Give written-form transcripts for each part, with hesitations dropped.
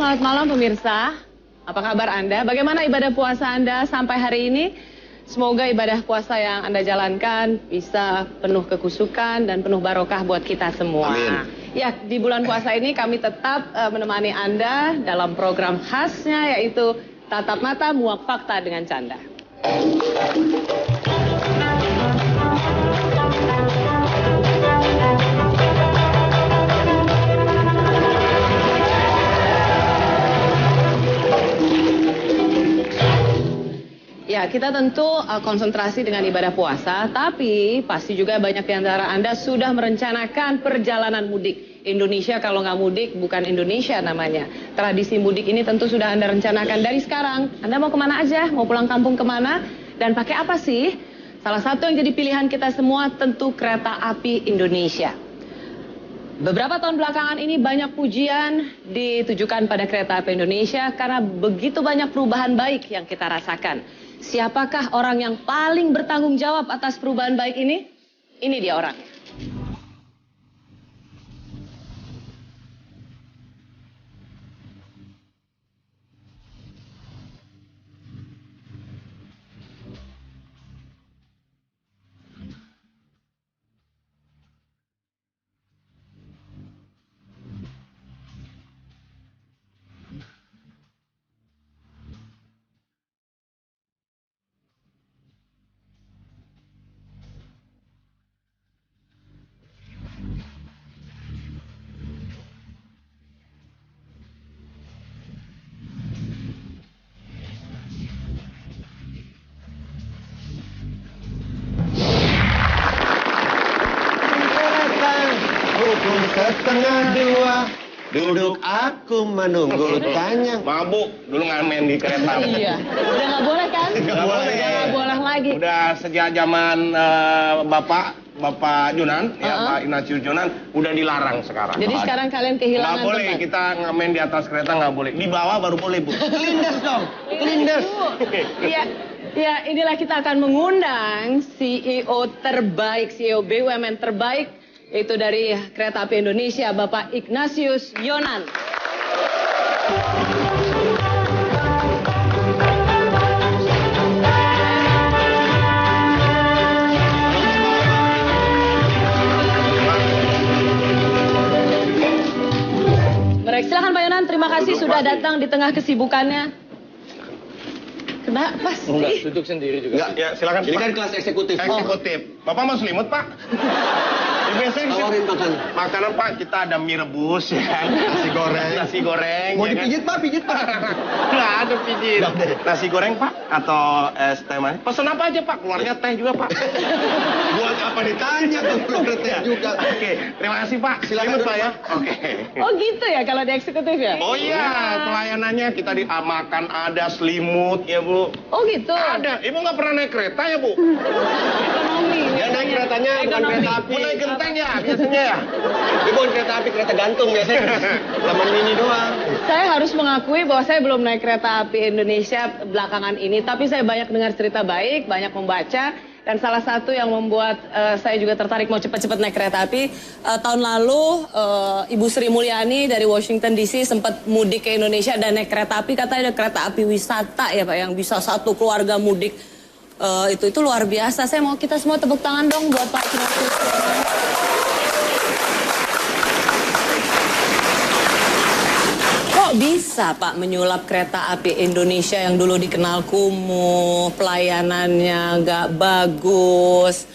selamat malam pemirsa. Apa kabar Anda? Bagaimana ibadah puasa Anda sampai hari ini? Semoga ibadah puasa yang Anda jalankan bisa penuh kekusukan dan penuh barokah buat kita semua. Amin. Ya, di bulan puasa ini kami tetap menemani Anda dalam program khasnya yaitu Tatap Mata Muak Fakta dengan Canda. Ya, kita tentu konsentrasi dengan ibadah puasa, tapi pasti juga banyak di antara Anda sudah merencanakan perjalanan mudik. Indonesia kalau nggak mudik, bukan Indonesia namanya. Tradisi mudik ini tentu sudah Anda rencanakan dari sekarang. Anda mau kemana aja? Mau pulang kampung kemana? Dan pakai apa sih? Salah satu yang jadi pilihan kita semua tentu kereta api Indonesia. Beberapa tahun belakangan ini banyak pujian ditujukan pada kereta api Indonesia karena begitu banyak perubahan baik yang kita rasakan. Siapakah orang yang paling bertanggung jawab atas perubahan baik ini? Ini dia orangnya. Setengah dua, duduk aku menunggu tanya. Mabuk, dulu ngamen di kereta. Iya, udah nggak boleh kan? Nggak boleh. Udah nggak boleh lagi. Udah sejak zaman Bapak Jonan, ya Pak Ignatius Jonan, udah dilarang sekarang. Jadi sekarang kalian kehilangan Nggak boleh, tempat. kita ngamen di atas kereta nggak boleh. Di bawah baru boleh, Bu. Kelindes dong, kelindes. Iya, ya inilah kita akan mengundang CEO terbaik, CEO BUMN terbaik, itu dari Kereta Api Indonesia, Bapak Ignatius Jonan. Baik, silakan Pak Yonan, terima kasih sudah datang di tengah kesibukannya. Kenapa sih? Enggak, duduk sendiri juga. Enggak, ya silakan. Ini Pak. kan kelas eksekutif. Eksekutif. Bapak mau selimut, Pak? Biasanya Tawarin makan. makanan, Pak, kita ada mie rebus, ya. Nasi goreng. Mau ya kan? dipijit Pak, pijit Pak. Nggak ada pijit. Nasi goreng, Pak, atau es teh manis. Pesan apa aja, Pak? Keluarnya teh juga, Pak. Buat apa ditanya tuh belum ngerti juga. Oke, terima kasih, Pak. Silakan, Selimut, Pak, ya. Oke. Oh gitu ya kalau di eksekutif ya? Oh iya, pelayanannya kita makan ada selimut, ya, Bu. Oh gitu? Ada. Ibu nggak pernah naik kereta ya, Bu? Ekonomi. Ya naik keretanya bukan kereta api. Mau naik genteng ya, biasanya ya? Ini bukan kereta api, kereta gantung biasanya. Taman mini doang. Saya harus mengakui bahwa saya belum naik kereta api Indonesia belakangan ini, tapi saya banyak dengar cerita baik, banyak membaca, dan salah satu yang membuat saya juga tertarik mau cepat-cepat naik kereta api, tahun lalu Ibu Sri Mulyani dari Washington DC sempat mudik ke Indonesia dan naik kereta api, katanya ada kereta api wisata ya Pak, yang bisa satu keluarga mudik. Itu luar biasa. Saya mau kita semua tepuk tangan dong buat Pak Ignatius. Kok bisa Pak menyulap kereta api Indonesia yang dulu dikenal kumuh, pelayanannya nggak bagus,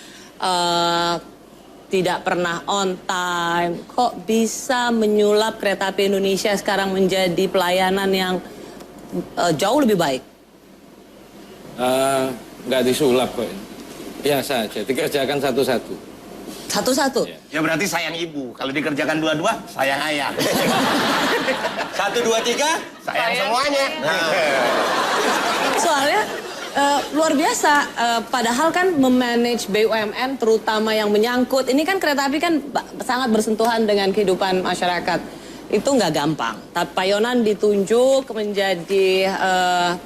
tidak pernah on time. Kok bisa menyulap kereta api Indonesia sekarang menjadi pelayanan yang jauh lebih baik? Nggak disulap kok. Biasa aja, dikerjakan satu-satu. Satu-satu? Ya berarti sayang ibu. Kalau dikerjakan dua-dua, sayang ayah. 1, 2, 3. Sayang semuanya. Soalnya luar biasa, padahal kan memanage BUMN terutama yang menyangkut, ini kan kereta api kan sangat bersentuhan dengan kehidupan masyarakat. Itu nggak gampang. Tapi Pak Yonan ditunjuk menjadi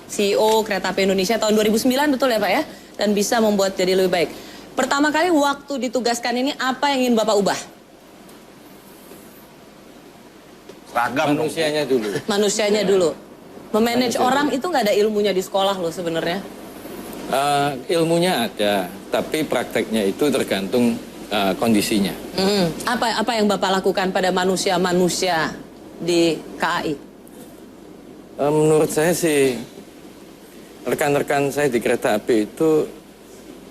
CEO Kereta Api Indonesia tahun 2009, betul ya Pak ya? Dan bisa membuat jadi lebih baik. Pertama kali waktu ditugaskan ini, apa yang ingin Bapak ubah? Ragam dong. Manusianya dulu. Manusianya dulu. Memanage Manusia orang itu nggak ada ilmunya di sekolah loh sebenarnya. Ilmunya ada, tapi prakteknya itu tergantung kondisinya. Apa yang Bapak lakukan pada manusia-manusia di KAI? Menurut saya sih, rekan-rekan saya di kereta api itu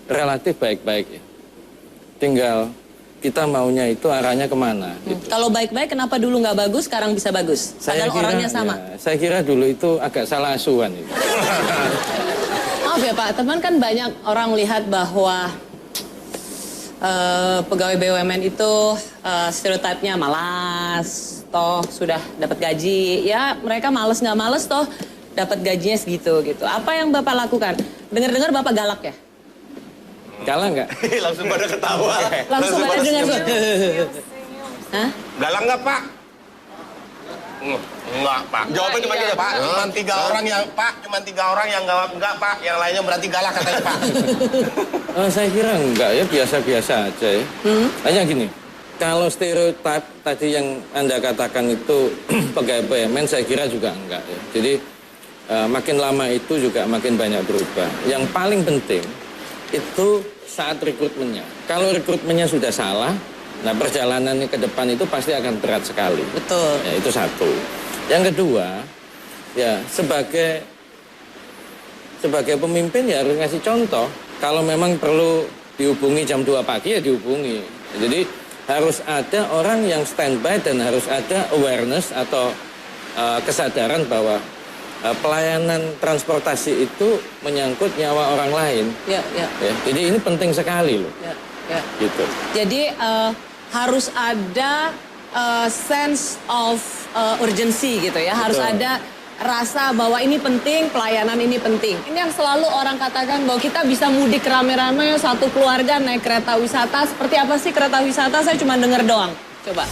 relatif baik-baik ya. Tinggal kita maunya itu arahnya kemana. Gitu. Kalau baik-baik kenapa dulu nggak bagus, sekarang bisa bagus? Padahal orangnya sama. Ya, saya kira dulu itu agak salah asuhan. Gitu. Maaf ya Pak, teman kan banyak orang lihat bahwa pegawai BUMN itu stereotipnya malas, toh sudah dapat gaji. Ya mereka males nggak males toh dapat gajinya segitu gitu. Apa yang Bapak lakukan? Dengar-dengar Bapak galak ya? Galak nggak? Langsung pada ketawa. Langsung pada dengar. Hah? Galak nggak Pak? Enggak Pak. Jawabannya cuma gitu, Pak. Cuman 3 orang yang Pak, cuman 3 orang yang enggak Pak, yang lainnya berarti galak katanya Pak. Saya kira enggak ya, biasa-biasa aja ya. Hanya gini, kalau stereotip tadi yang Anda katakan itu pegawai BUMN, saya kira juga enggak ya. Jadi makin lama itu juga makin banyak berubah. Yang paling penting itu saat rekrutmennya. Kalau rekrutmennya sudah salah, nah perjalanannya ke depan itu pasti akan berat sekali. Betul. Ya, itu satu. Yang kedua, ya sebagai pemimpin ya harus ngasih contoh. Kalau memang perlu dihubungi jam 2 pagi ya dihubungi. Jadi harus ada orang yang standby dan harus ada awareness atau kesadaran bahwa pelayanan transportasi itu menyangkut nyawa orang lain. Ya. Jadi ini penting sekali loh. Ya. Gitu. Jadi harus ada sense of urgency gitu ya. Harus Betul. ada rasa bahwa ini penting, pelayanan ini penting. Ini yang selalu orang katakan bahwa kita bisa mudik rame-rame satu keluarga naik kereta wisata. Seperti apa sih kereta wisata? Saya cuma dengar doang. Coba.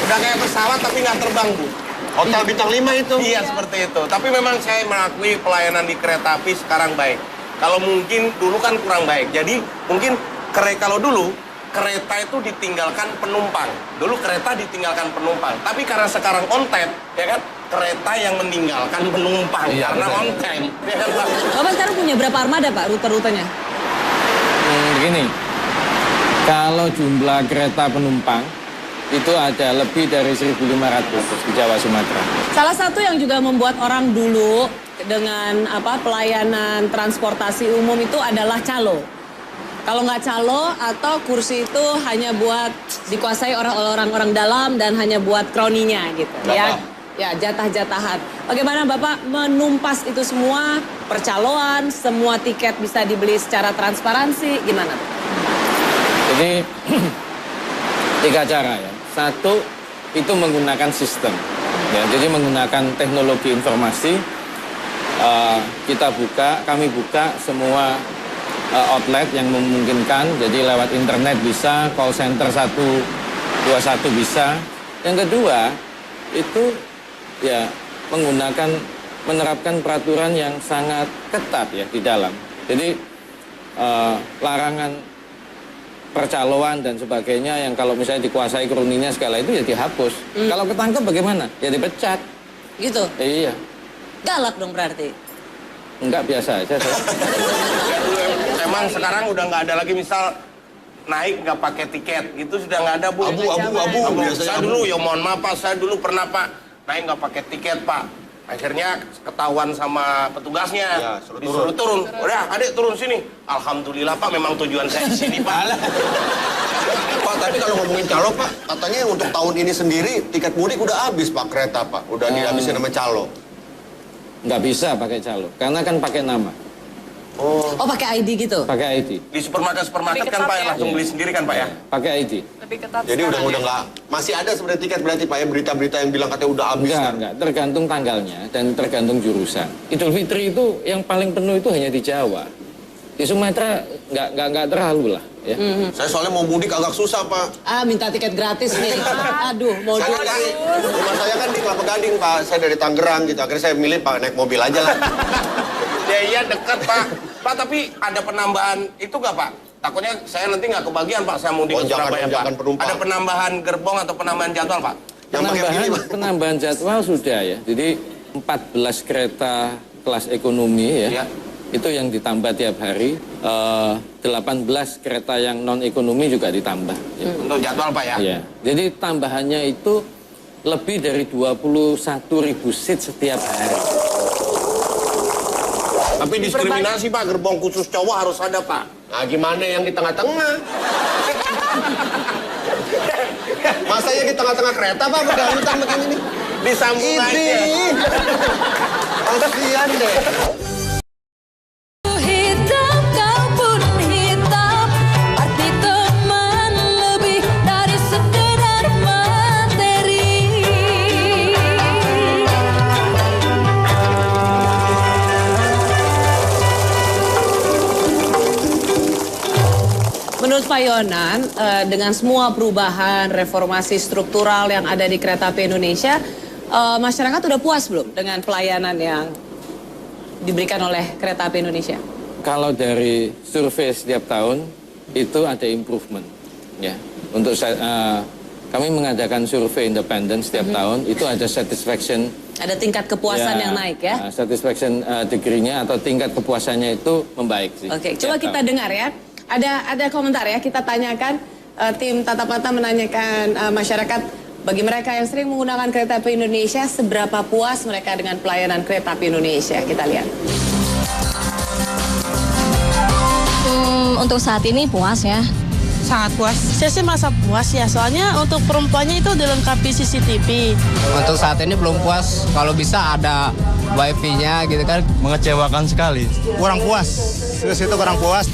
Udah kayak pesawat tapi nggak terbang, Bu. Hotel bintang 5 itu. Iya, seperti itu. Tapi memang saya mengakui pelayanan di kereta api sekarang baik. Kalau mungkin dulu kan kurang baik. Jadi mungkin kalau dulu kereta itu ditinggalkan penumpang. Dulu kereta ditinggalkan penumpang. Tapi karena sekarang on time, ya kan? Kereta yang meninggalkan penumpang karena on time. Ya kan, Pak? Bapak sekarang punya berapa armada Pak rute-rutenya? Begini, kalau jumlah kereta penumpang itu ada lebih dari 1.500 di Jawa Sumatera. Salah satu yang juga membuat orang dulu dengan pelayanan transportasi umum itu adalah calo. Kalau nggak calo atau kursi itu hanya buat dikuasai orang-orang dalam dan hanya buat kroninya gitu. Ya jatah-jatahan. Bagaimana Bapak menumpas itu semua, percaloan, semua tiket bisa dibeli secara transparansi, gimana? Jadi 3 cara ya. Satu, itu menggunakan sistem. Ya, jadi menggunakan teknologi informasi. Kami buka semua outlet yang memungkinkan. Jadi lewat internet bisa, call center 121 bisa. Yang kedua, itu ya menerapkan peraturan yang sangat ketat ya di dalam. Jadi larangan percaloan dan sebagainya yang kalau misalnya dikuasai kroninya segala itu ya dihapus. Kalau ketangkep bagaimana? Ya dipecat. Gitu? Iya. Galak dong berarti? Enggak, biasa aja saya. Emang sekarang udah nggak ada lagi misal naik nggak pakai tiket gitu sudah nggak ada, Bu. Abu. Saya dulu ya mohon maaf Pak, saya dulu pernah Pak naik nggak pakai tiket Pak. Akhirnya ketahuan sama petugasnya, Ya, disuruh turun. Udah, adik turun sini. Alhamdulillah Pak, memang tujuan saya di sini Pak. Pak, tapi kalau ngomongin calo, Pak, katanya untuk tahun ini sendiri tiket mudik udah habis, Pak, kereta, Pak. Udah dihabisin sama calo. Nggak bisa pakai calo, karena kan pakai nama. Oh, pakai ID gitu? Pakai ID. Di supermarket kan Pak, langsung beli sendiri kan Pak ya? Pakai ID. Lebih ketat. Jadi udah nggak, masih ada sebenarnya tiket berarti Pak ya, berita-berita yang bilang katanya udah habis kan? Enggak, tergantung tanggalnya dan tergantung jurusan. Idul Fitri itu yang paling penuh itu hanya di Jawa. Di Sumatera nggak terlalu lah ya. Saya soalnya mau mudik agak susah Pak. Minta tiket gratis nih. Aduh, mau Saya duit. kan, rumah saya kan di Kelapa Gading Pak, saya dari Tangerang gitu. Akhirnya saya milih Pak naik mobil aja lah. Ya iya dekat Pak. Pak tapi ada penambahan itu nggak Pak? Takutnya saya nanti nggak kebagian Pak, saya mudik ke Surabaya Pak. Penumpang. Ada penambahan gerbong atau penambahan jadwal Pak? Yang pakai pilih, Pak. Penambahan jadwal sudah ya. Jadi 14 kereta kelas ekonomi ya. Iya. Itu yang ditambah tiap hari. 18 kereta yang non ekonomi juga ditambah. Ya. Untuk jadwal Pak ya? Iya. Jadi tambahannya itu lebih dari 21.000 seat setiap hari. Tapi diskriminasi Pak, gerbong khusus cowok harus ada Pak. Nah gimana yang di tengah-tengah? Masa ya di tengah-tengah kereta Pak, berdahutan begini nih? Disambung aja. Kasihan deh. Hitam kau pun hitam, arti teman lebih dari sekedar materi. Menurut Pak Yonan, dengan semua perubahan, reformasi struktural yang ada di Kereta Api Indonesia, masyarakat udah puas belum dengan pelayanan yang diberikan oleh Kereta Api Indonesia? Kalau dari survei setiap tahun itu ada improvement ya. Untuk kami mengadakan survei independen setiap tahun, itu ada satisfaction. Ada tingkat kepuasan yang naik ya? Satisfaction degree-nya atau tingkat kepuasannya itu membaik sih. Oke, coba setiap kita tahun. dengar ya. Ada komentar ya, kita tanyakan, tim Tatap Mata menanyakan masyarakat, bagi mereka yang sering menggunakan Kereta Api Indonesia, seberapa puas mereka dengan pelayanan Kereta Api Indonesia? Kita lihat. Untuk saat ini puas ya. Sangat puas. Saya sih merasa puas ya, soalnya untuk perempuannya itu dilengkapi CCTV. Untuk saat ini belum puas, kalau bisa ada wifi-nya gitu kan. Mengecewakan sekali. Kurang puas, ke situ kurang puas.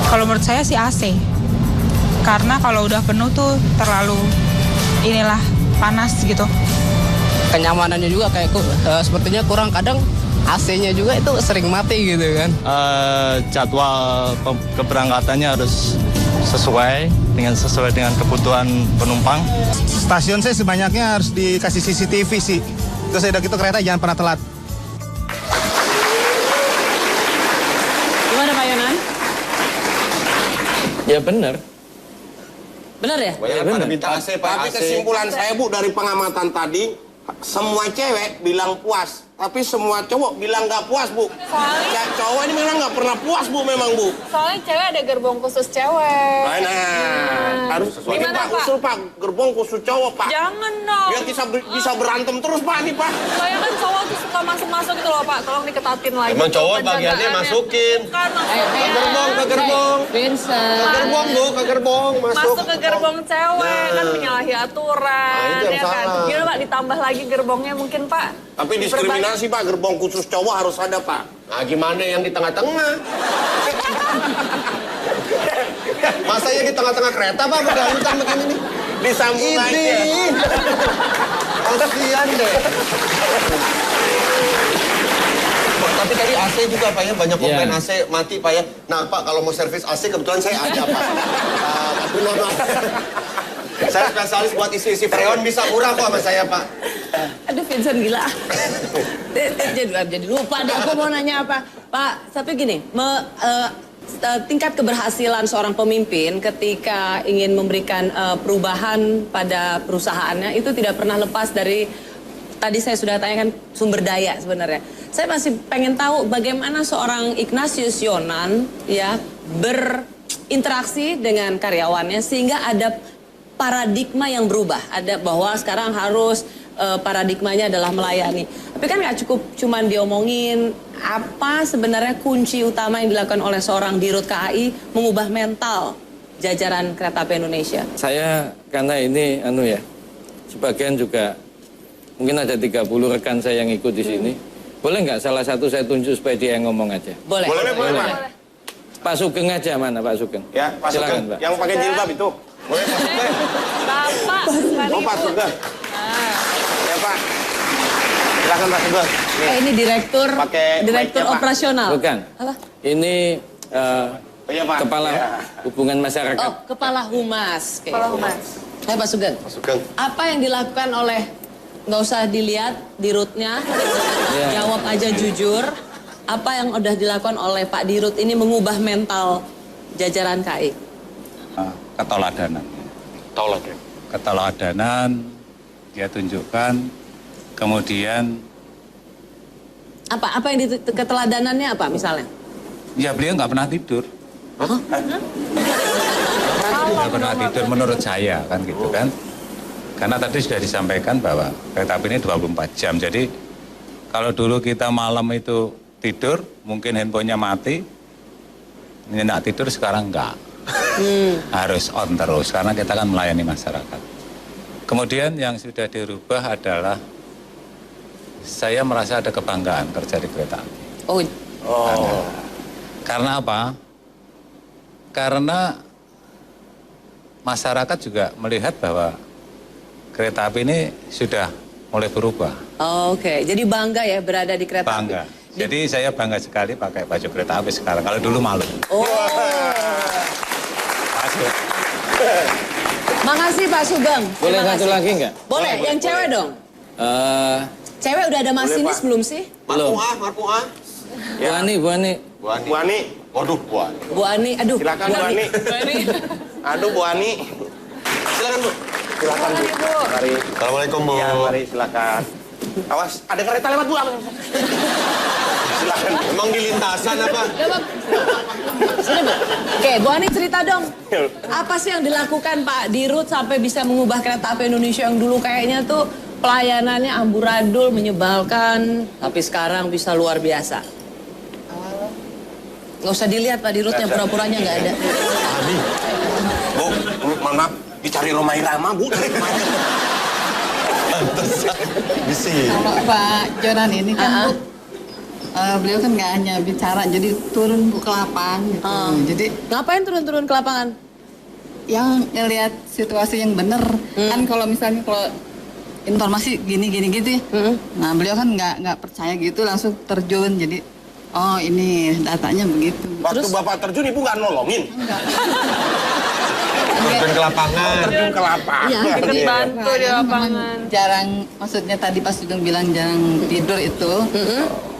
Kalau menurut saya sih AC. Karena kalau udah penuh tuh terlalu panas gitu. Kenyamanannya juga kayak sepertinya kurang, kadang AC-nya juga itu sering mati gitu kan. Jadwal keberangkatannya harus sesuai dengan kebutuhan penumpang. Stasiun saya sebanyaknya harus dikasih CCTV sih. Terus udah gitu kereta jangan pernah telat. Gimana Pak Yonan? Ya benar. Benar ya? Banyak pada minta AC Pak, Tapi AC. kesimpulan saya Bu dari pengamatan tadi, semua cewek bilang puas, tapi semua cowok bilang nggak puas Bu. Soalnya, Cowok ini memang nggak pernah puas Bu memang Bu. soalnya cewek ada gerbong khusus cewek. Harus ini Gimana, Pak, Pak? usul Pak, gerbong khusus cowok Pak. Jangan dong. Biar bisa berantem terus Pak nih Pak. Soalnya kan cowok tuh suka masuk-masuk gitu loh Pak. Tolong diketatin lagi. Emang cowok bagiannya penjagaannya. masukin. Bukan maksudnya. Ke gerbong. Vincent. Ke gerbong Bu, ke gerbong. Masuk ke gerbong cewek kan Nah. menyalahi aturan. Nah, itu yang Ya kan. salah. Gimana Pak ditambah lagi gerbongnya mungkin Pak? Tapi diskriminasi Pak, gerbong khusus cowok harus ada Pak. Nah gimana yang di tengah-tengah? Masa ya di tengah-tengah kereta Pak, berdahutan begini nih? Disambung aja. Kasihan deh. Tapi tadi AC juga Pak ya, banyak komplain Iya. AC mati Pak ya. Nah Pak, kalau mau servis AC kebetulan saya ada Pak. Benar Pak. Saya spesialis buat isi-isi freon, bisa murah kok sama saya Pak. Aduh Vincent gila. Jadi lupa deh aku mau nanya apa. Pak, tapi gini, tingkat keberhasilan seorang pemimpin ketika ingin memberikan perubahan pada perusahaannya itu tidak pernah lepas dari, tadi saya sudah tanyakan, sumber daya sebenarnya. Saya masih pengen tahu bagaimana seorang Ignatius Yonan ya berinteraksi dengan karyawannya sehingga ada paradigma yang berubah. Ada bahwa sekarang harus paradigmanya adalah melayani. Tapi kan nggak cukup cuman diomongin. Apa sebenarnya kunci utama yang dilakukan oleh seorang Dirut KAI mengubah mental jajaran Kereta Api Indonesia? Saya karena ini sebagian juga mungkin ada 30 rekan saya yang ikut di sini. Boleh nggak salah satu saya tunjuk supaya dia yang ngomong aja? Boleh. Boleh. Pak Sugeng aja, mana Pak Sugeng? Ya, Pak Silakan, Sugeng. Pak. Yang pakai jilbab itu. Boleh, Pak Sugeng. Bapak. Oh, Pak Sugeng. Ya, Pak. Silakan Pak Sugeng. Ini direktur Pakai mic-nya, Pak. operasional. Bukan. Apa? Ini Iya, Pak. Kepala Ya. Hubungan Masyarakat. Oh, Kepala Humas. Kepala Humas. Hai Pak Sugeng. Pak Sugeng. Apa yang dilakukan oleh, nggak usah dilihat dirutnya, jawab aja jujur. Apa yang udah dilakukan oleh Pak Dirut ini mengubah mental jajaran KAI? Keteladanan. Keteladanan dia tunjukkan, kemudian Apa yang keteladanannya apa misalnya? ya beliau nggak pernah tidur. Nggak pernah tidur menurut saya kan gitu kan. Karena tadi sudah disampaikan bahwa kereta api ini 24 jam. Jadi kalau dulu kita malam itu tidur, mungkin handphonenya mati. Nyenyak tidur, sekarang enggak. Harus on terus, karena kita kan melayani masyarakat. Kemudian yang sudah dirubah adalah, saya merasa ada kebanggaan kerja di kereta api. Karena apa? Karena masyarakat juga melihat bahwa kereta api ini sudah mulai berubah. Oke, jadi bangga ya berada di kereta Bangga. api. Jadi saya bangga sekali pakai baju kereta api sekarang. Kalau dulu malu. Masuk. Makasih Pak Sugeng. Boleh Terima satu kasih. lagi nggak? Boleh, yang cewek dong. Cewek udah ada masinis belum sih? Belum. Marpuah. Bu Ani. Bu Ani. Waduh, Bu Ani. Bu Ani, aduh. Silakan Bu Ani. Aduh Bu Ani. Silakan, Bu. Silakan Bu. Mari. Assalamualaikum, Bu. Ya, mari silakan. Awas, ada kereta lewat Bu. Silakan. Emang di lintasan apa? Sini Bu. Oke, Bu Ani cerita dong. Apa sih yang dilakukan Pak Dirut sampai bisa mengubah kereta api Indonesia yang dulu kayaknya tuh pelayanannya amburadul, menyebalkan, tapi sekarang bisa luar biasa. Nggak usah dilihat Pak Dirutnya, pura-puranya nggak ada. Bu, mohon maaf, dicari Roma Irama Bu. Bisi. Kalau Pak Jonan ini kan Bu, beliau kan nggak hanya bicara, jadi turun Bu ke lapangan gitu. Jadi ngapain turun-turun ke lapangan? Yang ngelihat situasi yang benar. Kan kalau misalnya kalau informasi gini gitu ya. Nah beliau kan nggak percaya gitu, langsung terjun. Jadi oh ini datanya begitu. Waktu Bapak terjun Ibu nggak nolongin? Terjun ke lapangan. Terjun ke lapangan. Iya, Ikut bantu di lapangan. Jarang, maksudnya tadi pas Sugeng bilang jarang tidur itu.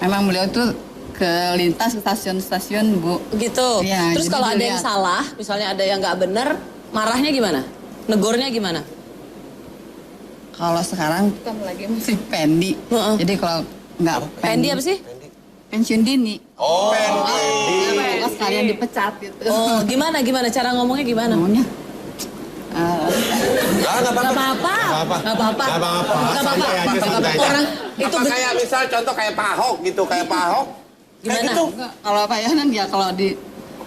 Memang beliau tuh ke lintas ke stasiun-stasiun Bu. Gitu. Ya, Terus jadi kalau ada yang dilihat. salah, misalnya ada yang nggak benar, marahnya gimana? Negornya gimana? Kalau sekarang kan lagi musim pendi. Jadi kalau nggak Pendi apa sih? Pensiun dini. Oh, Kalau sekalian dipecat gitu. Oh, gimana cara ngomongnya gimana? Ngomongnya Nggak apa-apa. Nggak apa-apa. Santai aja, santai aja. Orang itu Apa kayak misal contoh kayak Pak Ahok gitu, kayak Pak Ahok. gimana? gitu. Enggak, kalau Pak Yonan ya kalau di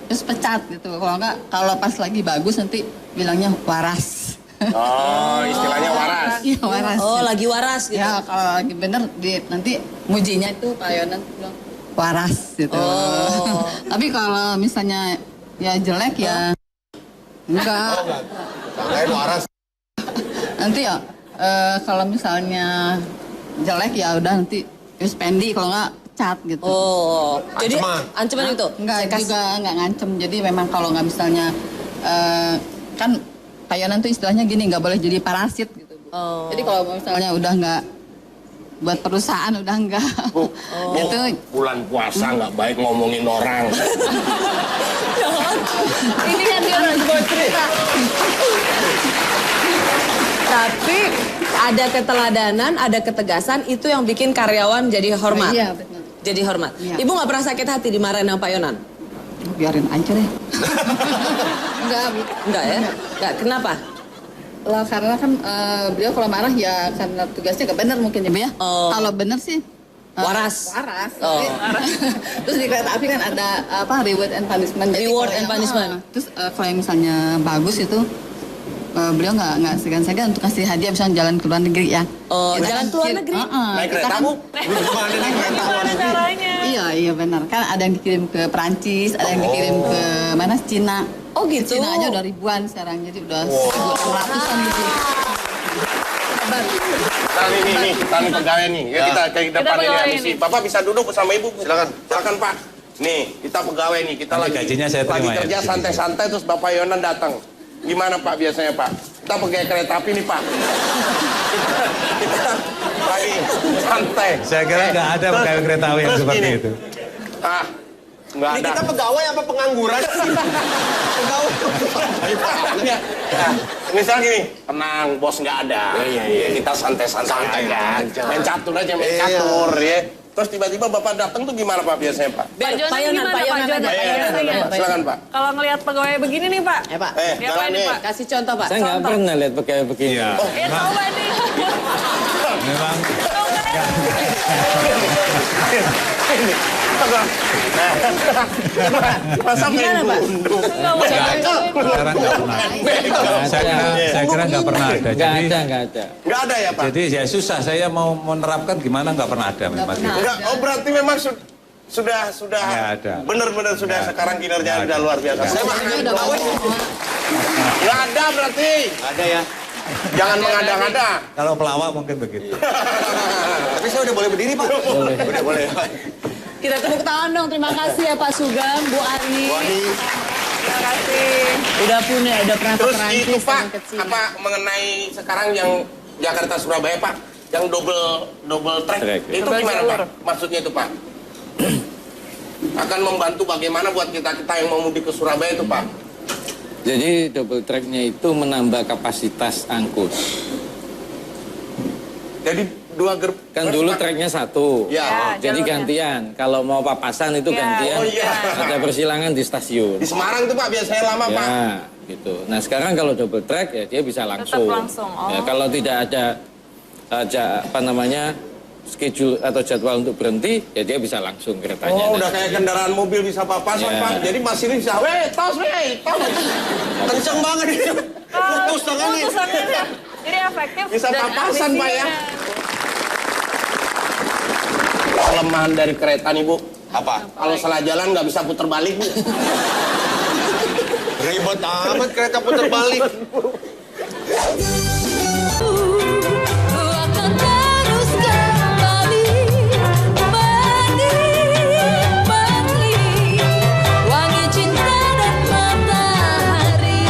terus pecat gitu. Kalau enggak, kalau pas lagi bagus nanti bilangnya waras. Oh, istilahnya waras. Iya waras. Oh, lagi waras gitu. Ya kalau lagi bener nanti mujinya itu Pak Yonan bilang waras gitu. Oh. Tapi kalau misalnya ya jelek ya enggak. Santai waras. Nanti ya kalau misalnya jelek ya udah nanti spendi, kalau enggak pecat gitu. Oh, jadi ancaman itu? Enggak juga enggak ngancem. Jadi memang kalau nggak misalnya kan kayanan tuh istilahnya gini, nggak boleh jadi parasit gitu. Oh. Jadi kalau misalnya udah nggak buat perusahaan udah enggak. Itu bulan puasa nggak baik ngomongin orang. Ini kan dia harus buat cerita. Tapi ada keteladanan, ada ketegasan, itu yang bikin karyawan jadi hormat. Iya, betul. Jadi hormat. Iya. Ibu nggak pernah sakit hati dimarahin sama Pak Yonan? biarin aja deh. Enggak ya? Enggak, kenapa? Lah karena kan beliau kalau marah ya karena tugasnya gak benar mungkin ya Bu ya. Kalau benar sih waras. Waras. Oh. Terus di kereta api kan ada apa reward and punishment. Jadi Reward kalau and yang, punishment. Terus kalau yang misalnya bagus itu beliau nggak segan-segan untuk kasih hadiah misalnya jalan ke luar negeri ya. Oh, jalan ke luar negeri? Naik kereta, Bu? Gimana caranya? Iya benar. Kan ada yang dikirim ke Perancis, ada yang dikirim ke mana? Cina. Oh gitu. Cina aja udah ribuan sekarang, jadi udah 1.600-an gitu. Nah, nih, kita nih pegawai nih. Ya, kita panggil ya, misi. Bapak bisa duduk bersama Ibu. Silakan Pak. Nih, kita pegawai nih. Kita lagi gajinya saya terima lagi kerja ya, santai-santai terus Bapak Yonan datang. Gimana Pak biasanya Pak? Kita pegawai kereta api nih Pak. kita lagi santai. Saya kira nggak ada pegawai kereta api yang seperti gini. itu. Nggak Ini ada. kita pegawai apa pengangguran sih? Pegawai. Nah, misal gini, tenang, bos nggak ada. Iya. Kita santai-santai aja. Main catur aja, main catur ya. Terus tiba-tiba Bapak datang tuh gimana Pak biasanya Pak? Pak Jonan gimana Pak Jonan? Silakan Pak. Kalau ngelihat pegawai begini nih Pak. Pak. Diapain nih Pak? Kasih contoh Pak. Saya nggak pernah lihat pegawai begini. Coba nih. Memang Masa main gundu? sekarang nggak pernah. Saya kira nggak pernah ada. Nggak ada. Nggak ada ya Pak? Jadi ya susah, saya mau menerapkan gimana nggak pernah ada memang. Enggak, berarti memang sudah Nggak ada. benar-benar sudah sekarang kinerja sudah luar biasa. Saya mah nggak ada berarti. Ada ya. Jangan mengada-ngada. Kalau pelawak mungkin begitu. Tapi saya udah boleh berdiri Pak. Udah boleh. Kita tepuk tangan dong. Terima kasih ya Pak Sugeng, Bu Ani. Terima kasih. Udah pernah ke Terus Perancis itu Pak, yang kecil. apa mengenai sekarang yang Jakarta Surabaya Pak, yang double track. Itu gimana Pak? Maksudnya itu Pak? Akan membantu bagaimana buat kita yang mau mudik ke Surabaya itu Pak? Jadi double tracknya itu menambah kapasitas angkut. Jadi dua kan dulu tracknya satu. Ya. Jadi gantian. Kalau mau papasan itu gantian. Oh, iya. Ada persilangan di stasiun. Di Semarang itu Pak biasanya lama Pak. Ya, gitu. Nah sekarang kalau double track ya dia bisa langsung. Tetap langsung. Oh. Ya, kalau tidak ada schedule atau jadwal untuk berhenti, ya dia bisa langsung keretanya. Oh, udah kayak kendaraan mobil bisa papasan Ya. Pak. Jadi masinis bisa, tos. Kenceng banget itu. Putus tangannya. Jadi efektif. Bisa dan papasan Pak ya. efisien. Kelemahan dari kereta nih Bu. Apa? Kalau salah jalan nggak bisa puter balik Bu. Ribet amat kereta putar balik. Akan terus kembali menikmati wangi cinta dan matahari.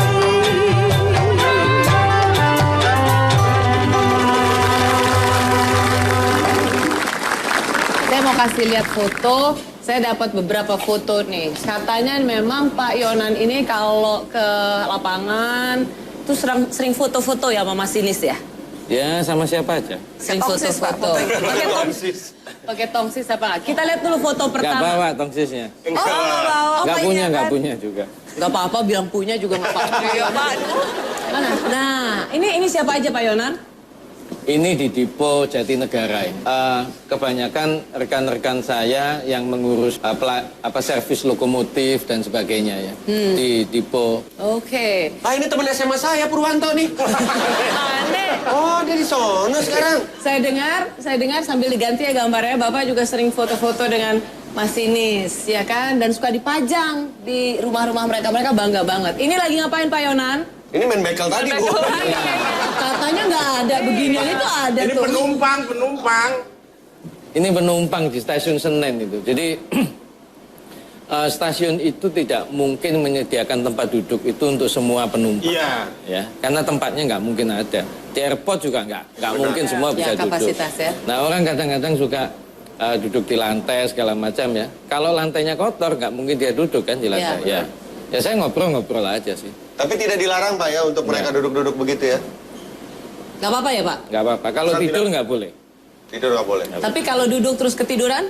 Saya mau kasih lihat foto. Saya dapat beberapa foto nih. Katanya memang Pak Yonan ini kalau ke lapangan tuh sering foto-foto ya sama masinis ya? Ya sama siapa aja. Sering foto-foto. Pakai tongsis apa nggak? Kita lihat dulu foto Nggak pertama. bawa tongsisnya. bawa. Nggak punya juga. Nggak apa-apa, bilang punya juga nggak apa-apa. Mana? Nah, ini siapa aja Pak Yonan? Ini di Dipo Jatinegara. Kebanyakan rekan-rekan saya yang mengurus servis lokomotif dan sebagainya ya di Dipo. Oke. Ah ini teman SMA saya Purwanto nih. Aneh. Oh dia di sono sekarang. Saya dengar sambil diganti ya gambarnya, Bapak juga sering foto-foto dengan masinis, ya kan? Dan suka dipajang di rumah-rumah mereka. Mereka bangga banget. Ini lagi ngapain Pak Yonan? Ini main bekel tadi Bu. Katanya nggak ada beginian itu ada Ini tuh. penumpang. Ini penumpang di stasiun Senen itu. Jadi stasiun itu tidak mungkin menyediakan tempat duduk itu untuk semua penumpang. Iya. Ya, karena tempatnya nggak mungkin ada. Di airport juga nggak mungkin semua bisa Ya, kapasitas duduk. ya. Nah orang kadang-kadang suka duduk di lantai segala macam ya. Kalau lantainya kotor nggak mungkin dia duduk kan di lantai. Ya. Ya saya ngobrol-ngobrol aja sih. Tapi tidak dilarang Pak ya untuk mereka duduk-duduk begitu ya? Nggak apa-apa ya Pak? Nggak apa-apa. Kalau Saya tidur tidak- nggak boleh. Tidur nggak boleh. Tapi kalau duduk terus ketiduran?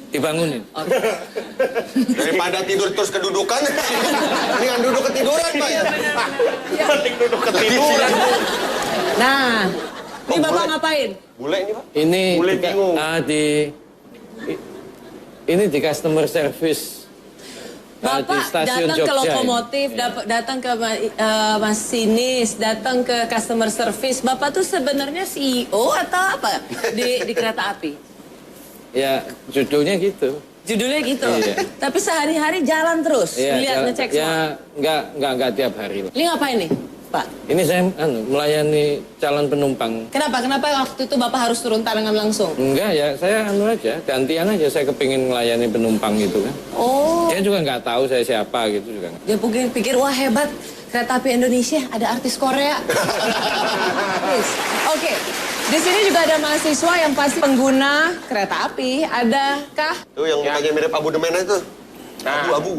Dibangunin. Daripada tidur terus kedudukan, mendingan duduk ketiduran Pak ya. Penting duduk ketiduran Bu. Nah, ini Bapak boleh. ngapain? Bule ini Pak. Ini Boleh juga, bingung. ini di customer service Bapak stasiun datang ke Jogja. lokomotif, datang ke masinis, datang ke customer service. Bapak tuh sebenarnya CEO atau apa di kereta api? Ya, judulnya gitu. Judulnya gitu. Iya. Tapi sehari-hari jalan terus, lihat ngecek semua. Ya, enggak tiap hari. Ini ngapain nih, Pak? Ini saya melayani calon penumpang. Kenapa waktu itu Bapak harus turun tangan langsung? Enggak ya, saya aja, gantian aja. Saya kepingin melayani penumpang gitu kan. Oh. Dia juga nggak tahu saya siapa gitu juga. Dia pikir, wah hebat, kereta api Indonesia ada artis Korea. Oke, di sini juga ada mahasiswa yang pasti pengguna kereta api. Adakah? Tuh yang mukanya mirip Abu Demena itu. Nah. Abu-abu.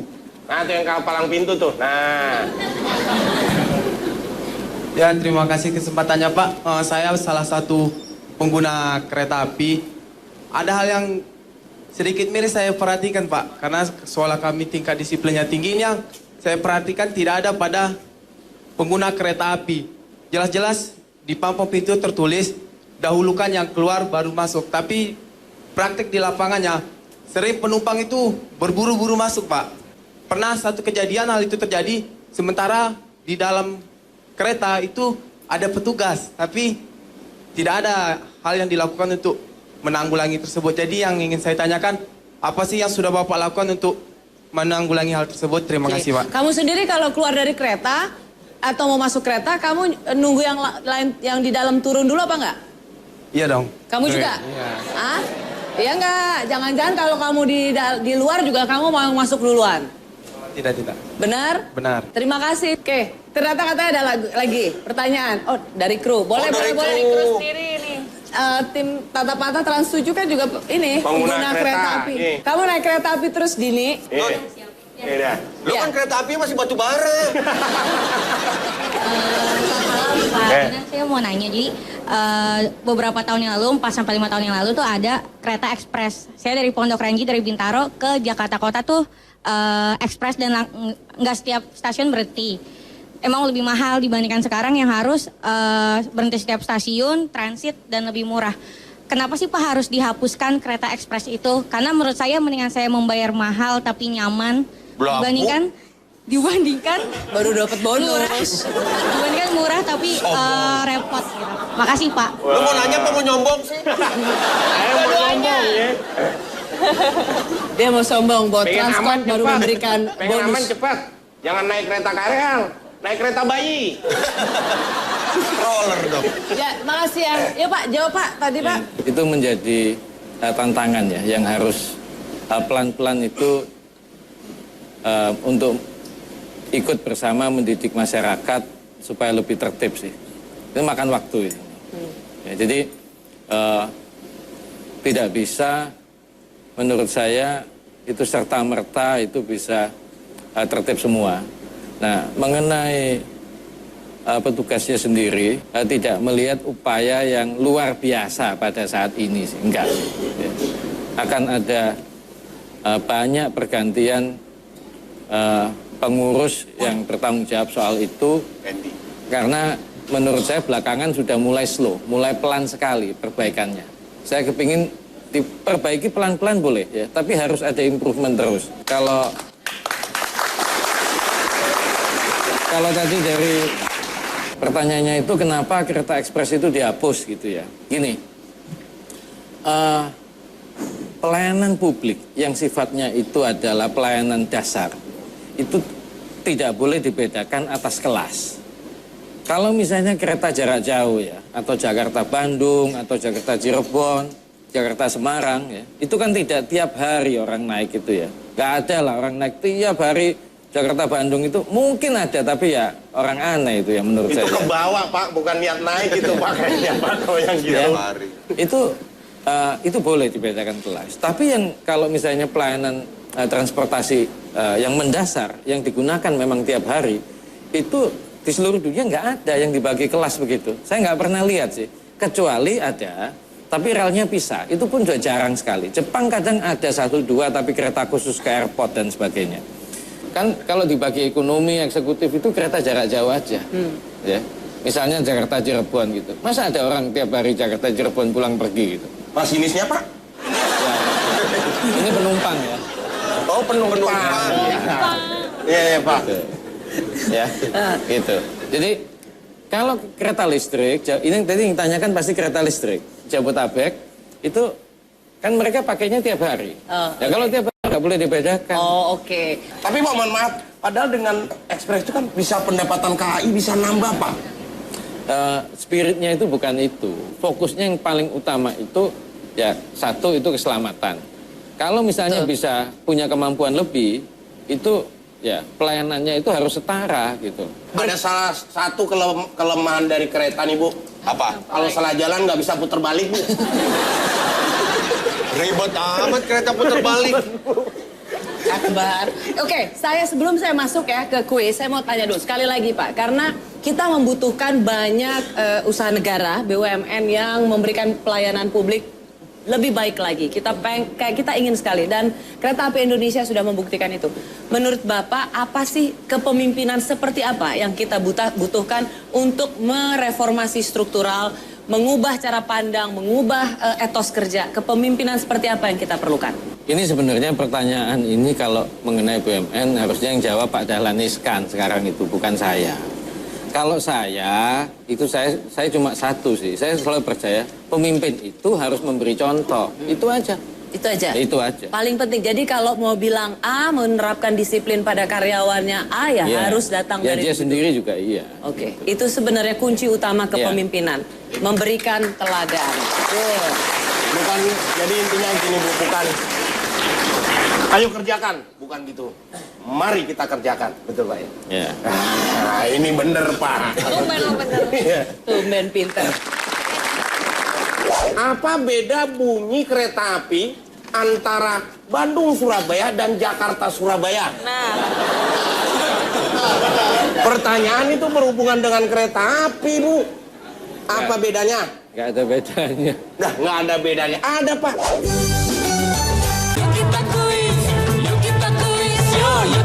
Nah, itu yang palang pintu tuh. Nah. Ya, terima kasih kesempatannya Pak. Saya salah satu pengguna kereta api. Ada hal yang sedikit miris saya perhatikan Pak. Karena soal kami tingkat disiplinnya tinggi, ini yang saya perhatikan tidak ada pada pengguna kereta api. Jelas-jelas di pampang pintu tertulis, dahulukan yang keluar baru masuk. Tapi praktik di lapangannya, sering penumpang itu berburu-buru masuk Pak. Pernah satu kejadian hal itu terjadi, sementara di dalam kereta itu ada petugas, tapi tidak ada hal yang dilakukan untuk menanggulangi tersebut. Jadi yang ingin saya tanyakan, apa sih yang sudah Bapak lakukan untuk menanggulangi hal tersebut? Terima kasih Pak. Kamu sendiri kalau keluar dari kereta atau mau masuk kereta, kamu nunggu yang lain yang di dalam turun dulu apa enggak? Iya dong. Kamu juga? Iya. Ah? Iya enggak? Jangan-jangan kalau kamu di luar juga kamu mau masuk duluan? Tidak. Benar? Benar. Terima kasih. Oke, ternyata katanya ada lagi pertanyaan. Oh, dari kru. Boleh. Dari kru sendiri ini. Tim Tata Patah Trans 7 kan juga ini pengguna kereta api. Nih. Kamu naik kereta api terus, Dini? Iya. Lu kan kereta api masih batu bara. Pak, saya mau nanya, jadi beberapa tahun yang lalu, 4 sampai 5 tahun yang lalu tuh ada kereta ekspres. Saya dari Pondok Ranji, dari Bintaro ke Jakarta Kota tuh ekspres dan nggak setiap stasiun berhenti. Emang lebih mahal dibandingkan sekarang yang harus berhenti setiap stasiun, transit, dan lebih murah. Kenapa sih Pak harus dihapuskan kereta ekspres itu? Karena menurut saya mendingan saya membayar mahal tapi nyaman dibandingkan baru dapat bonus. Dibandingkan murah tapi repot gitu. Makasih Pak. Lu mau nanya apa mau nyombong sih? Mau nyombong ya. Dia mau sombong buat Pengen transport aman baru cepat. memberikan Pengen aman bonus. cepat. Jangan naik kereta KRL, naik kereta bayi. Roller dong. Ya, makasih ya. Ya Pak, jawab Pak tadi Pak. Itu menjadi tantangan ya, yang harus pelan-pelan itu untuk ikut bersama mendidik masyarakat supaya lebih tertib sih. Itu makan waktu itu. Ya, jadi tidak bisa menurut saya itu serta-merta itu bisa tertib semua. Nah, mengenai petugasnya sendiri tidak melihat upaya yang luar biasa pada saat ini sih. Enggak. Ya. Akan ada banyak pergantian pengurus yang bertanggung jawab soal itu. Karena menurut saya belakangan sudah mulai slow, mulai pelan sekali perbaikannya. Saya kepingin diperbaiki pelan-pelan boleh ya, tapi harus ada improvement terus. Kalau tadi dari pertanyaannya itu kenapa kereta ekspres itu dihapus gitu ya. Gini, pelayanan publik yang sifatnya itu adalah pelayanan dasar, itu tidak boleh dibedakan atas kelas. Kalau misalnya kereta jarak jauh ya, atau Jakarta Bandung, atau Jakarta Cirebon, Jakarta Semarang ya, itu kan tidak tiap hari orang naik itu ya. Nggak ada lah orang naik tiap hari Jakarta Bandung itu mungkin ada, tapi ya orang aneh itu ya menurut saya. Itu ke bawah Pak, bukan niat naik itu Pak kayaknya Pak kalau yang gitu. Ya, itu boleh dibedakan kelas. Tapi yang kalau misalnya pelayanan transportasi yang mendasar, yang digunakan memang tiap hari, itu di seluruh dunia nggak ada yang dibagi kelas begitu. Saya nggak pernah lihat sih, kecuali ada, tapi relnya pisah. Itu pun juga jarang sekali. Jepang kadang ada 1-2, tapi kereta khusus ke airport dan sebagainya. Kan kalau dibagi ekonomi, eksekutif itu kereta jarak jauh aja. Ya. Misalnya Jakarta Cirebon gitu. Masa ada orang tiap hari Jakarta Cirebon pulang pergi gitu? Masinisnya Pak? Ya. Ini penumpang ya. Oh, penumpang. Iya, Pak. Ya, gitu. Jadi kalau kereta listrik, ini tadi yang ditanyakan pasti kereta listrik, Jabotabek itu kan mereka pakainya tiap hari. Ya kalau tiap hari nggak boleh dibedakan. Oh, oke. Tapi Pak, mohon maaf, padahal dengan ekspres itu kan bisa pendapatan KAI bisa nambah, Pak. Spiritnya itu bukan itu. Fokusnya yang paling utama itu ya satu itu keselamatan. Kalau misalnya bisa punya kemampuan lebih, itu ya pelayanannya itu harus setara gitu. Ada salah satu kelemahan dari kereta nih, Bu. Apa? Kalau salah jalan nggak bisa putar balik, Bu. Ribet amat kereta putar balik. Akbar. Oke, sebelum saya masuk ya ke kuis, saya mau tanya dulu sekali lagi Pak, karena kita membutuhkan banyak usaha negara BUMN yang memberikan pelayanan publik lebih baik lagi. Kita ingin sekali dan Kereta Api Indonesia sudah membuktikan itu. Menurut Bapak, apa sih kepemimpinan seperti apa yang kita butuhkan untuk mereformasi struktural, mengubah cara pandang, mengubah etos kerja? Kepemimpinan seperti apa yang kita perlukan? Ini sebenarnya pertanyaan ini kalau mengenai BUMN harusnya yang jawab Pak Dahlan Iskan sekarang itu, bukan saya. Kalau saya cuma satu sih, saya selalu percaya pemimpin itu harus memberi contoh, itu aja. Itu aja? Itu aja. Paling penting, jadi kalau mau bilang A, menerapkan disiplin pada karyawannya A ya harus datang dari dia sendiri juga iya. Oke, itu sebenarnya kunci utama kepemimpinan, memberikan teladan. Bukan, jadi intinya gini Bu, bukan ayo kerjakan, bukan gitu. Mari kita kerjakan, betul Pak ya? Iya. Nah, ini bener Pak. Tumben pinter. Apa beda bunyi kereta api antara Bandung Surabaya dan Jakarta Surabaya? Nah. Pertanyaan itu berhubungan dengan kereta api, Bu. Apa bedanya? Nggak ada bedanya. Nah, nggak ada bedanya. Ada, Pak. Yuk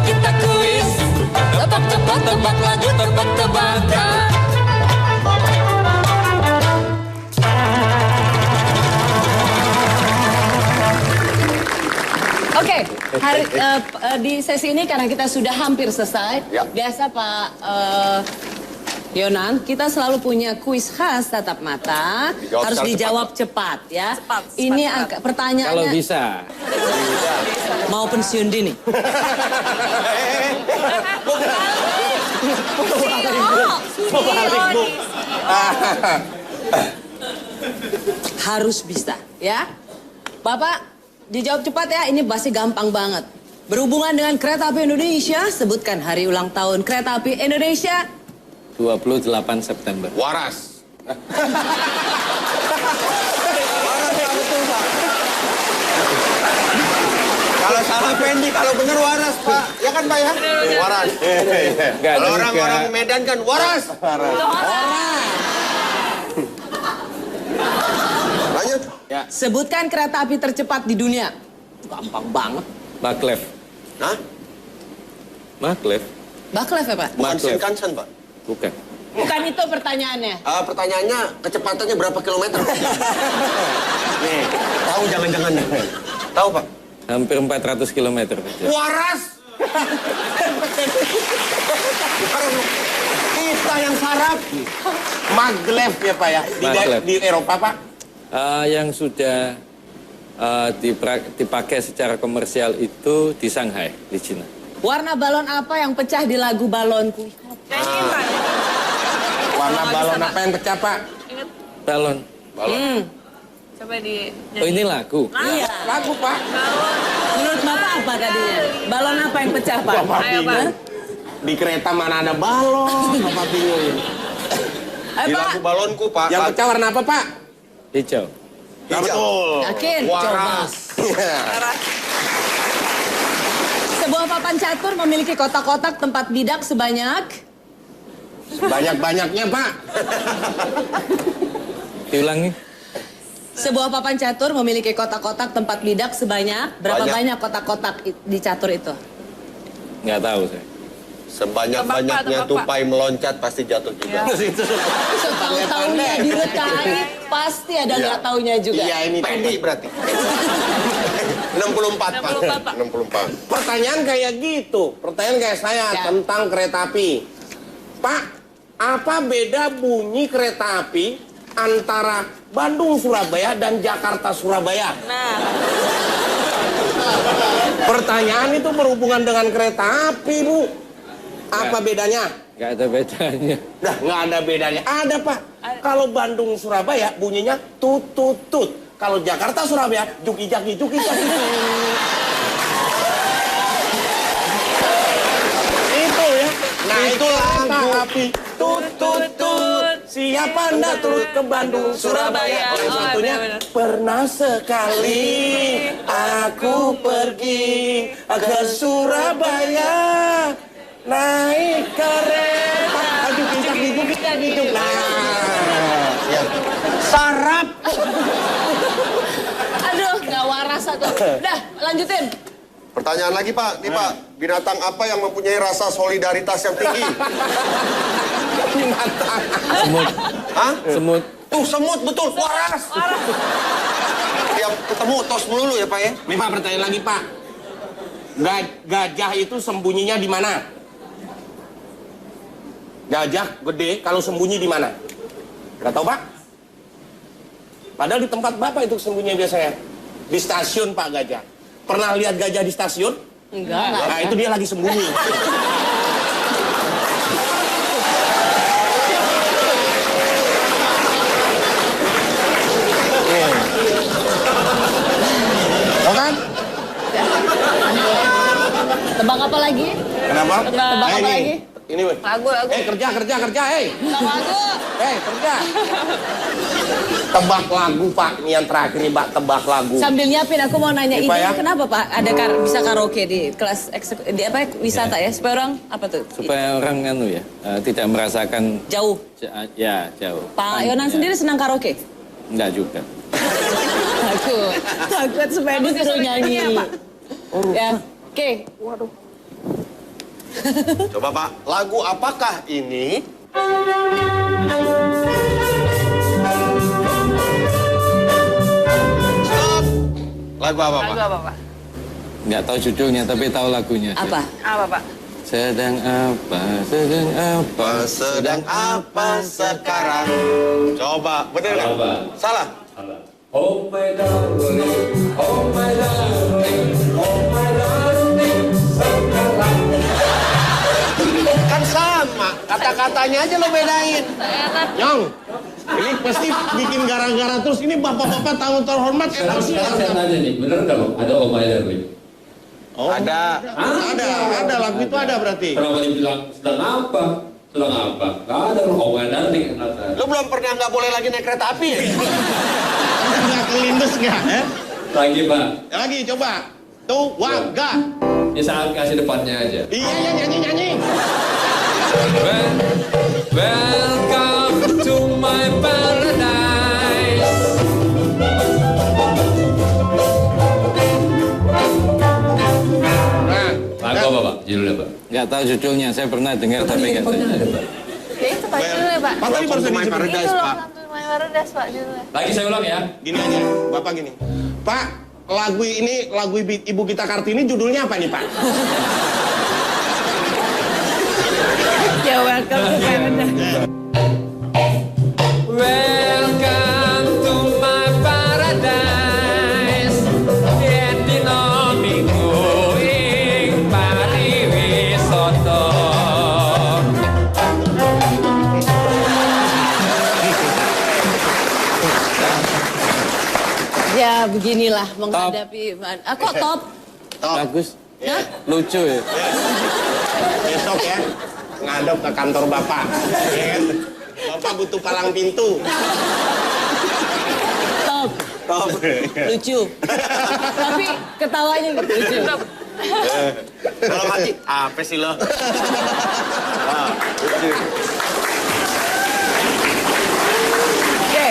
kita kuis. Tebak-tebak, tebak lagu, tebak-tebakan. Oke, di sesi ini karena kita sudah hampir selesai. Biasa Pak Yonan, kita selalu punya kuis khas tatap mata, harus dijawab cepat ya. Ini pertanyaannya. Kalau bisa. Mau pensiun dini. Harus bisa ya. Bapak dijawab cepat ya, ini pasti gampang banget. Berhubungan dengan Kereta Api Indonesia, sebutkan hari ulang tahun Kereta Api Indonesia. 28 September. Waras. Kalau salah Fendi, kalau bener waras Pak. Ya kan Pak ya? Waras. Kalau orang Medan kan waras. Lanjut. Ya. Sebutkan kereta api tercepat di dunia. Gampang banget. Maglev. Hah? Maglev. Maglev ya Pak? Bukan Shinkansen Pak. Bukan. Bukan itu pertanyaannya. Pertanyaannya kecepatannya berapa kilometer? Nih, tahu jangan-jangan nih. Tahu Pak? Hampir 400 kilometer. Waras. Kita yang sarap. Maglev ya Pak ya? Di Eropa Pak? Yang sudah dipakai secara komersial itu di Shanghai, di Cina. Warna balon apa yang pecah di lagu Balonku? Warna balon apa yang pecah Pak? Balon. Coba di... Oh ini lagu? Iya. Lagu Pak. Menurut Bapak apa tadinya? Balon apa yang pecah Pak? Bapak bingung. Di kereta mana ada balon? Bapak bingung. Di lagu balonku Pak. Yang pecah warna apa Pak? Hijau. Betul. Yakin? Waras. Sebuah papan catur memiliki kotak-kotak tempat bidak sebanyak... Banyak-banyaknya Pak. Diulangi. Sebuah papan catur memiliki kotak-kotak tempat bidak sebanyak... Berapa banyak kotak-kotak di catur itu? Nggak tahu saya. Sebanyak-banyaknya tupai meloncat pasti jatuh juga. Setahu-tahunya di DKI pasti ada nggak taunya juga. Iya ini Pendi berarti. 64, Pak. 64. Pertanyaan kayak gitu, pertanyaan kayak saya tentang kereta api. Pak, apa beda bunyi kereta api antara Bandung Surabaya dan Jakarta Surabaya? Nah. Pertanyaan itu berhubungan dengan kereta api, Bu. Apa bedanya? Nggak ada bedanya. Nah, nggak ada bedanya. Ada, Pak. Kalau Bandung Surabaya bunyinya tut tut tut. Kalau Jakarta Surabaya juki jaki juki jaki. Itu ya. Nah, itu lagu api tut tut tut. Siapa Anda turut ke Bandung Surabaya? Yang satunya pernah sekali aku pergi ke Surabaya naik kereta. Aduh, gitu. Nah, ya. Sarap. Aduh, nggak waras satu. Udah, lanjutin. Pertanyaan lagi, Pak. Nih, Pak. Binatang apa yang mempunyai rasa solidaritas yang tinggi? Binatang. Semut. Hah? Semut. Tuh, semut, betul. Waras. Tiap ketemu tos melulu ya, Pak ya? Nih, Pak, pertanyaan lagi, Pak. Gajah itu sembunyinya di mana? Gajah gede kalau sembunyi di mana? Nggak tahu, Pak? Padahal di tempat Bapak itu sembunyinya biasanya. Di stasiun, Pak, gajah. Pernah lihat gajah di stasiun? Enggak. Nah, itu dia lagi sembunyi. Tahu kan? Tebak apa lagi? Kenapa? Tebak apa ini. lagi? Ini, weh. Lagu. Kerja, Lagu. kerja. Tebak lagu, Pak. Ini yang terakhir nih, Pak. Tebak lagu. Sambil nyiapin, aku mau nanya Ini, Pak, ide ya. kenapa Pak ada bisa karaoke di kelas di wisata ya? Supaya orang apa tuh? Supaya orang tidak merasakan Jauh. Jauh. Pak Yonan sendiri senang karaoke? Enggak juga. Takut supaya disuruh nyanyi. Ya, Pak. Ya, oke. Waduh. Coba, Pak. Lagu apakah ini? Stop. Lagu apa, Pak? Lagu apa, Pak? Nggak tahu judulnya, tapi tahu lagunya. Apa? Apa, Pak? Sedang apa sekarang? Coba, bener nggak? Salah. Oh my darling, oh my darling, oh my darling, sekarang. Kan sama, kata-katanya aja lo bedain. Nyong, ini pasti bikin gara-gara terus. Ini bapak-bapak tamu terhormat. Sekarang saya tanya nih, bener nggak lo? Ada oh my darling? Oh, ada lagu itu ada berarti. Kenapa dibilang sedang apa? Sedang apa? Gak ada lo oh my darling. Lu belum pernah nggak boleh lagi naik kereta api ya? Nggak kelindes nggak? Lagi, Pak. Lagi, coba. Tuh, waga. Ini saat kasih depannya aja. Iya, nyanyi. Welcome to my paradise. Lagu apa, Pak? Judulnya, Pak? Nggak tahu judulnya, saya pernah dengar tapi nggak tahu. Ya itu Pak judulnya, Pak. Pak tadi baru Welcome to my disebut. paradise, Pak. My Paradise, Pak judulnya. Lagi saya ulang ya. Gini aja, Bapak gini. Pak, lagu Ibu Gita Kartini judulnya apa nih, Pak? Ya, welcome to Paradise. Welcome to my paradise. Yetino minggu ing pariwisata. Ya, beginilah menghadapi. Aku top. Bagus. Hah? Lucu ya. Besok ya, ngadep ke kantor Bapak. Ya kan? Bapak butuh palang pintu. Top. Lucu. Tapi ketawanya nggak lucu. Kalau hati, apa sih lo? Oke,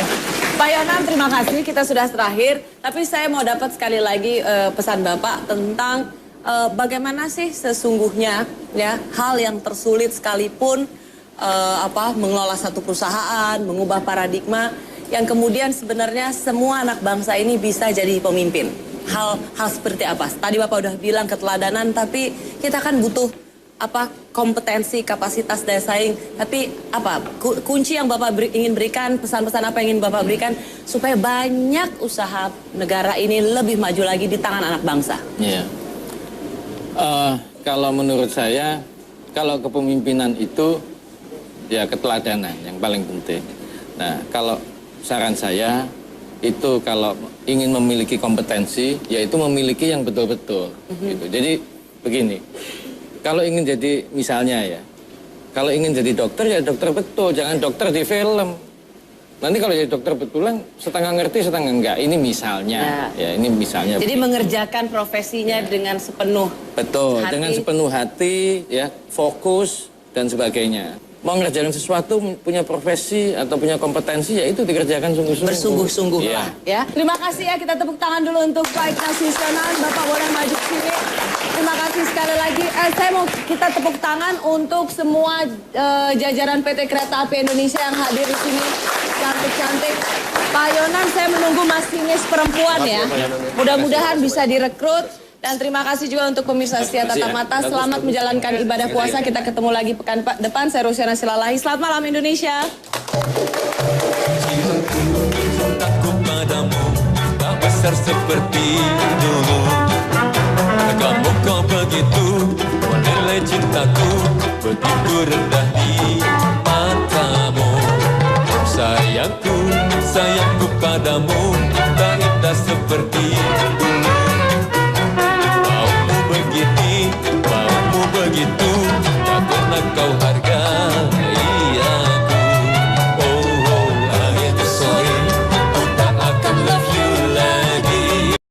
Pak Yonan terima kasih, kita sudah terakhir. Tapi saya mau dapat sekali lagi pesan Bapak tentang bagaimana sih sesungguhnya ya hal yang tersulit sekalipun mengelola satu perusahaan, mengubah paradigma yang kemudian sebenarnya semua anak bangsa ini bisa jadi pemimpin. hal seperti apa? Tadi Bapak udah bilang keteladanan, tapi kita kan butuh kompetensi, kapasitas daya saing. Tapi kunci yang Bapak ingin berikan, pesan-pesan apa yang ingin Bapak berikan supaya banyak usaha negara ini lebih maju lagi di tangan anak bangsa? Iya. Kalau menurut saya, kalau kepemimpinan itu ya keteladanan yang paling penting. Nah, kalau saran saya itu kalau ingin memiliki kompetensi, yaitu memiliki yang betul-betul. Gitu. Jadi begini, kalau ingin jadi misalnya ya, kalau ingin jadi dokter ya dokter betul, jangan dokter di film. Nanti kalau jadi dokter betulan setengah ngerti setengah enggak. Ini misalnya, ya ini misalnya. Jadi mengerjakan profesinya dengan sepenuh betul, hati. dengan sepenuh hati, ya fokus dan sebagainya. Mau ngerjakan sesuatu, punya profesi atau punya kompetensi, ya itu dikerjakan sungguh-sungguh. Bersungguh-sungguh ya. lah, ya. Terima kasih ya, kita tepuk tangan dulu untuk Pak Ignatius Yonan. Bapak boleh maju ke sini. Terima kasih sekali lagi. Saya mau kita tepuk tangan untuk semua jajaran PT Kereta Api Indonesia yang hadir di sini. Cantik-cantik. Pak Yonan, saya menunggu masinis perempuan ya. Mudah-mudahan bisa direkrut. Dan terima kasih juga untuk pemirsa setia tatap mata. Selamat menjalankan ibadah puasa. Kita ketemu lagi pekan depan. Saya Rusiana Silalahi. Selamat malam Indonesia. Cintaku padamu tak besar seperti dulu. Kamu kau begitu menilai cintaku, begitu rendah di matamu. Sayangku, sayangku padamu tak indah seperti dulu. Maumu begini, maumu begitu, tak pernah kau